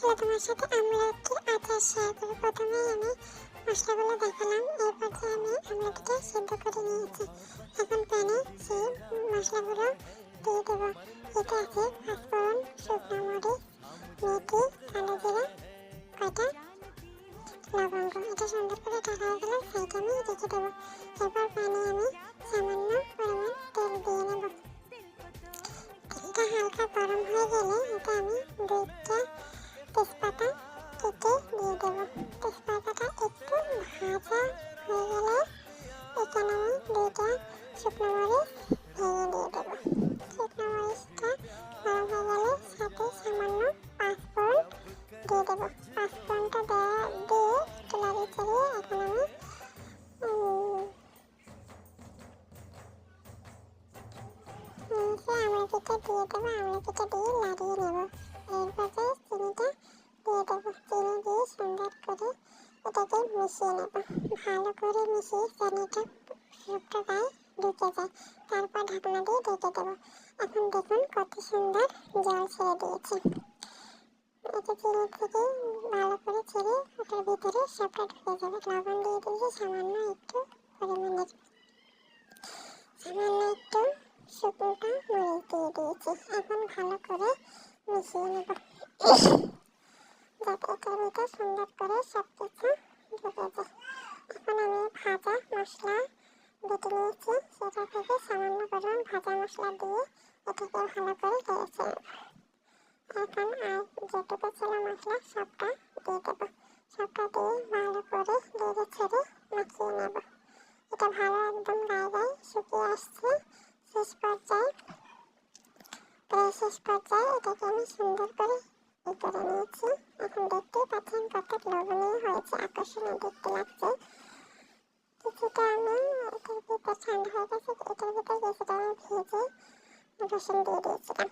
চলো তোমার সাথে আমলকি আচার শেয়ার করি। প্রথমেই আমি মশলাগুলো দেখালাম, এই পর্যায়ে আমি আমলকিটা সিদ্ধ করে নিয়েছি। এখন প্যানে সেই মশলাগুলো দিয়ে দেবো। এতে আছে পাঁচফোড়ন, শুকনো মরিচ, মেথি, কালো জিরা, কয়টা লবঙ্গ। এটা সুন্দর করে ঢাকা হয়ে গেলে সাইডে আমি রেখে দেবো। এরপর প্যানে আমি সামান্য পরিমাণ তেল দিয়ে নেব। তেলটা হালকা গরম হয়ে গেলে এটা আমি দুইটা তেজপাতা কেটে দিয়ে দেবো। তেজপাতাটা একটু ভাজা হয়ে গেলে এখানে আমি দুইটা শুকনো মরিচ ভেঙে দিয়ে দেবো। শুকনো মরিচটা গরম হয়ে গেলে সাথে সামান্য পাঁচফোড়ন দিয়ে দেবো। পাঁচফোড়নটা দিয়ে একটু নাড়িয়ে চাড়িয়ে এখন আমি আমলকিটা দিয়ে দেবো। আমলকিটা দিয়ে নাড়িয়ে নেব। এর পর্যায়ে চিনিটা দিয়ে দেবো। চিনি দিয়ে সুন্দর করে এটাকে মিশিয়ে নেব। ভালো করে মিশিয়ে চিনিটা সবটা গায়ে ঢুকে যায়। তারপর ঢাকনা দিয়ে ঢেকে দেবো। এখন দেখুন কত সুন্দর জল ছেড়ে দিয়েছে। এটা চিনি থেকে ভালো করে ছেড়ে ওটার ভিতরে সবটা ঢুকে যাবে। লবণ দিয়ে দিয়েছি সামান্য একটু পরিমাণের, সামান্য একটু শুকনোটা মরিচ দিয়ে দিয়েছি। এখন ভালো করে মিশিয়ে নেব যাতে এটার ভিতরে সুন্দর করে সব কিছু ঢুকে যায়। এখন আমি ভাজা মশলা বেটে নিয়েছি, সেটা থেকে সামান্য পরিমাণ ভাজা মশলা দিয়ে এটাকে ভালো করে নেড়েছে। এখন আর যেটুকু ছিল মশলা সবটা দিয়ে দেবো। সবটা দিয়ে ভালো করে নেড়ে ছেড়ে মাখিয়ে নেব। এটা ভালো একদম গায়ে গায়ে শুকিয়ে আসছে। শেষ পর্যায়ে এটাকে আমি সুন্দর করে করে নিয়েছি। এখন দেখতেই পাচ্ছেন কত লোভনীয় হয়েছে, আকর্ষণীয় দেখতে লাগছে। কিছুটা আমি এটার ভিতর ঠান্ডা হয়ে গেছে, এটার ভিতর কিছুটা আমি ভেজে রসুন দিয়ে দিয়েছিলাম।